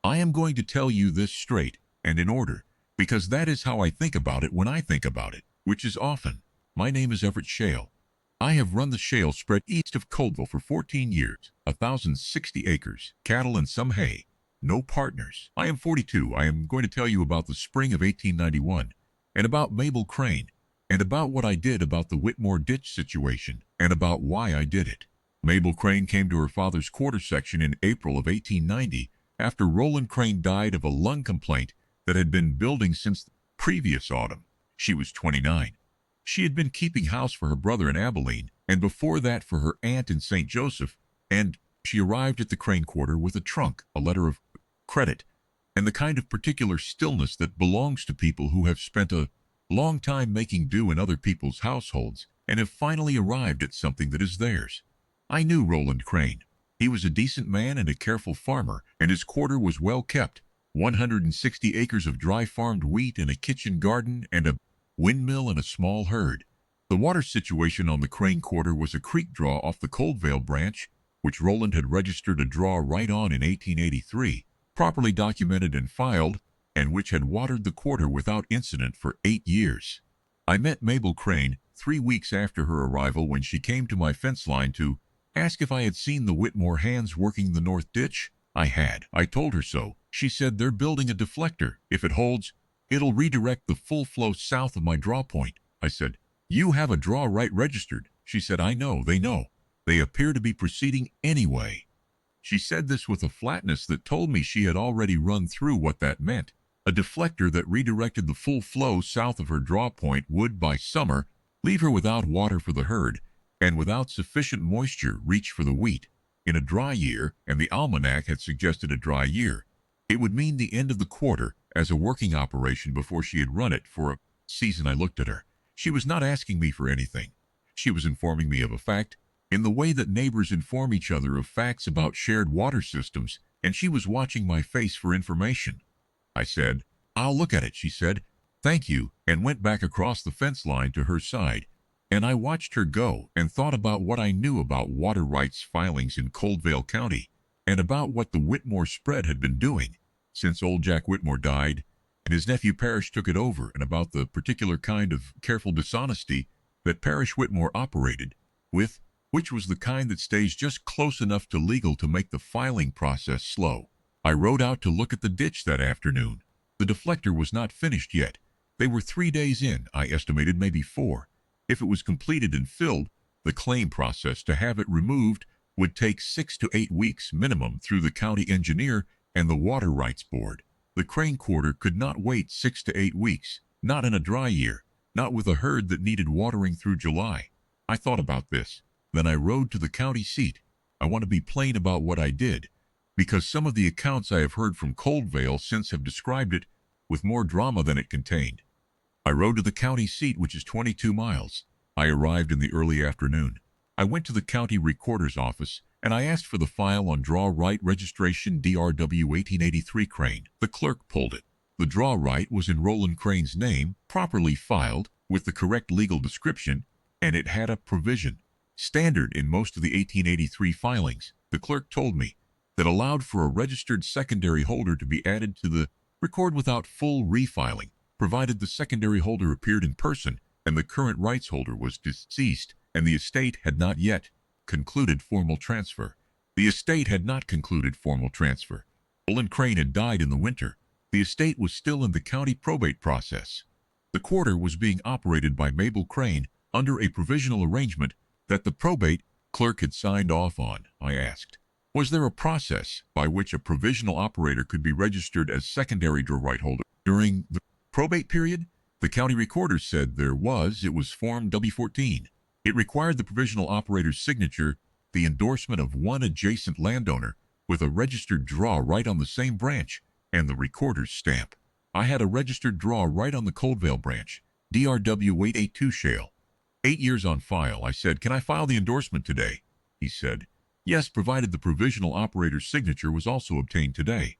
I am going to tell you this straight and in order, because that is how I think about it when I think about it, which is often. My name is Everett Shale. I have run the shale spread east of Coldvale for 14 years, 1,060 acres, cattle and some hay. No partners. I am 42. I am going to tell you about the spring of 1891, and about Mabel Crane, and about what I did about the Whitmore ditch situation, and about why I did it. Mabel Crane came to her father's quarter section in April of 1890 after Roland Crane died of a lung complaint that had been building since the previous autumn. She was 29. She had been keeping house for her brother in Abilene, and before that for her aunt in St. Joseph, and she arrived at the Crane quarter with a trunk, a letter of credit, and the kind of particular stillness that belongs to people who have spent a long time making do in other people's households and have finally arrived at something that is theirs. I knew Roland Crane. He was a decent man and a careful farmer, and his quarter was well kept. 160 acres of dry farmed wheat and a kitchen garden and a windmill and a small herd. The water situation on the Crane quarter was a creek draw off the Coldvale branch, which Roland had registered a draw right on in 1883, properly documented and filed, and which had watered the quarter without incident for 8 years. I met Mabel Crane 3 weeks after her arrival when she came to my fence line to ask if I had seen the Whitmore hands working the north ditch. I had. I told her so. She said they're building a deflector. If it holds, it'll redirect the full flow south of my draw point. I said, you have a draw right registered. She said, I know, they know. They appear to be proceeding anyway. She said this with a flatness that told me she had already run through what that meant. A deflector that redirected the full flow south of her draw point would, by summer, leave her without water for the herd, and without sufficient moisture reach for the wheat. In a dry year, and the almanac had suggested a dry year, it would mean the end of the quarter as a working operation before she had run it for a season. I looked at her. She was not asking me for anything. She was informing me of a fact, in the way that neighbors inform each other of facts about shared water systems, and she was watching my face for information. I said, I'll look at it, she said. Thank you, and went back across the fence line to her side. And I watched her go and thought about what I knew about water rights filings in Coldvale County and about what the Whitmore spread had been doing since old Jack Whitmore died and his nephew Parrish took it over, and about the particular kind of careful dishonesty that Parrish Whitmore operated with, which was the kind that stays just close enough to legal to make the filing process slow. I rode out to look at the ditch that afternoon. The deflector was not finished yet. They were 3 days in, I estimated maybe 4. If it was completed and filled, the claim process to have it removed would take 6 to 8 weeks minimum through the county engineer and the water rights board. The Crane quarter could not wait 6 to 8 weeks, not in a dry year, not with a herd that needed watering through July. I thought about this. Then I rode to the county seat. I want to be plain about what I did, because some of the accounts I have heard from Coldvale since have described it with more drama than it contained. I rode to the county seat, which is 22 miles. I arrived in the early afternoon. I went to the county recorder's office, and I asked for the file on draw right registration DRW 1883 Crane. The clerk pulled it. The draw right was in Roland Crane's name, properly filed, with the correct legal description, and it had a provision, standard in most of the 1883 filings, the clerk told me, that allowed for a registered secondary holder to be added to the record without full refiling, provided the secondary holder appeared in person and the current rights holder was deceased and the estate had not yet concluded formal transfer. The estate had not concluded formal transfer. Roland Crane had died in the winter. The estate was still in the county probate process. The quarter was being operated by Mabel Crane under a provisional arrangement that the probate clerk had signed off on. I asked, was there a process by which a provisional operator could be registered as secondary draw right holder during the probate period? The county recorder said there was. It was Form W14. It required the provisional operator's signature, the endorsement of one adjacent landowner with a registered draw right on the same branch, and the recorder's stamp. I had a registered draw right on the Coldvale branch, DRW 882 Shale. 8 years on file. I said, can I file the endorsement today? He said, yes, provided the provisional operator's signature was also obtained today.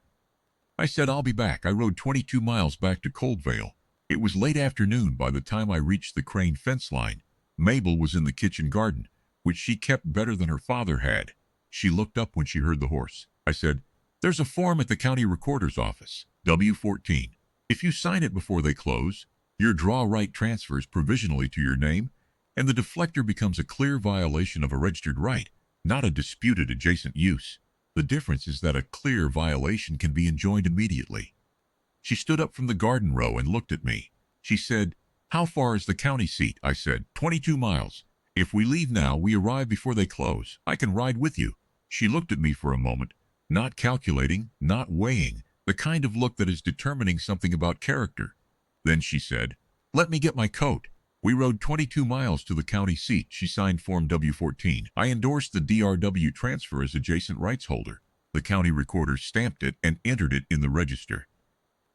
I said, I'll be back. I rode 22 miles back to Coldvale. It was late afternoon by the time I reached the Crane fence line. Mabel was in the kitchen garden, which she kept better than her father had. She looked up when she heard the horse. I said, There's a form at the county recorder's office, W-14. If you sign it before they close, your draw right transfers provisionally to your name, and the deflector becomes a clear violation of a registered right, not a disputed adjacent use. The difference is that a clear violation can be enjoined immediately. She stood up from the garden row and looked at me. She said, "How far is the county seat?" I said, 22 miles. "If we leave now, we arrive before they close. I can ride with you." She looked at me for a moment, not calculating, not weighing, the kind of look that is determining something about character. Then she said, "Let me get my coat." We rode 22 miles to the county seat. She signed Form W-14. I endorsed the DRW transfer as adjacent rights holder. The county recorder stamped it and entered it in the register.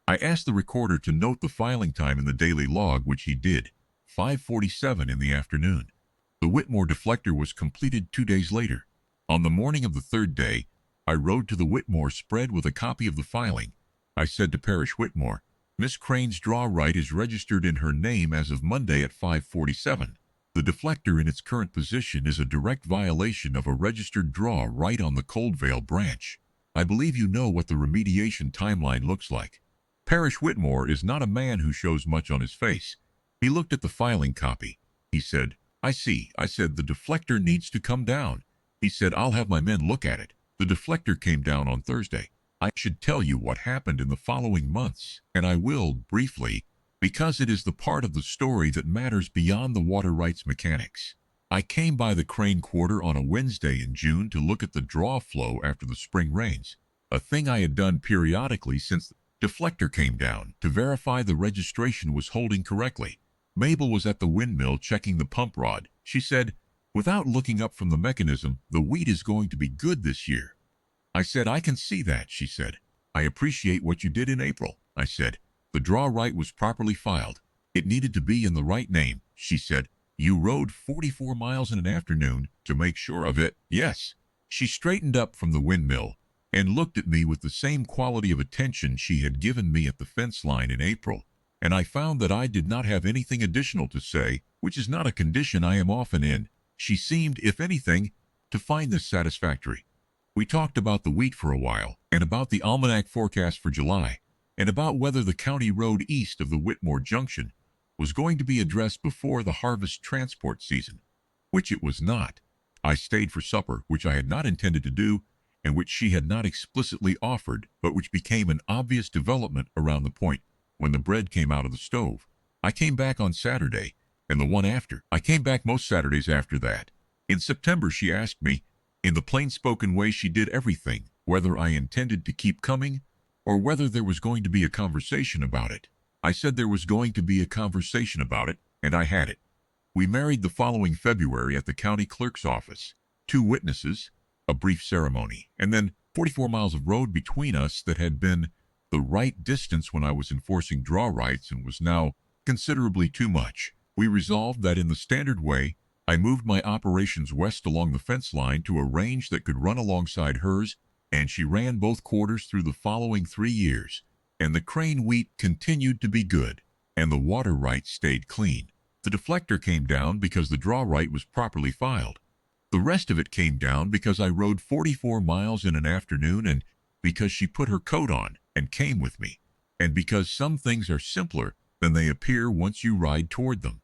I asked the recorder to note the filing time in the daily log, which he did, 5:47 in the afternoon. The Whitmore deflector was completed 2 days later. On the morning of the third day, I rode to the Whitmore spread with a copy of the filing. I said to Parrish Whitmore, "Miss Crane's draw right is registered in her name as of Monday at 5:47. The deflector in its current position is a direct violation of a registered draw right on the Coldvale branch. I believe you know what the remediation timeline looks like." Parrish Whitmore is not a man who shows much on his face. He looked at the filing copy. He said, "I see." I said, "The deflector needs to come down." He said, "I'll have my men look at it." The deflector came down on Thursday. I should tell you what happened in the following months, and I will, briefly, because it is the part of the story that matters beyond the water rights mechanics. I came by the Crane Quarter on a Wednesday in June to look at the draw flow after the spring rains, a thing I had done periodically since the deflector came down, to verify the registration was holding correctly. Mabel was at the windmill checking the pump rod. She said, "Without looking up from the mechanism, the wheat is going to be good this year." I said, "I can see that." She said, "I appreciate what you did in April." I said, "The draw right was properly filed. It needed to be in the right name." She said, "You rode 44 miles in an afternoon to make sure of it." "Yes." She straightened up from the windmill and looked at me with the same quality of attention she had given me at the fence line in April, and I found that I did not have anything additional to say, which is not a condition I am often in. She seemed, if anything, to find this satisfactory. We talked about the wheat for a while, and about the almanac forecast for July, and about whether the county road east of the Whitmore Junction was going to be addressed before the harvest transport season, which it was not. I stayed for supper, which I had not intended to do, and which she had not explicitly offered, but which became an obvious development around the point when the bread came out of the stove. I came back on Saturday, and the one after. I came back most Saturdays after that. In September, she asked me, in the plain-spoken way she did everything, whether I intended to keep coming, or whether there was going to be a conversation about it. I said there was going to be a conversation about it, and I had it. We married the following February at the county clerk's office. 2 witnesses, a brief ceremony, and then 44 miles of road between us that had been the right distance when I was enforcing draw rights and was now considerably too much. We resolved that in the standard way, I moved my operations west along the fence line to a range that could run alongside hers, and she ran both quarters through the following 3 years, and the Crane wheat continued to be good, and the water rights stayed clean. The deflector came down because the draw right was properly filed. The rest of it came down because I rode 44 miles in an afternoon, and because she put her coat on and came with me, and because some things are simpler than they appear once you ride toward them.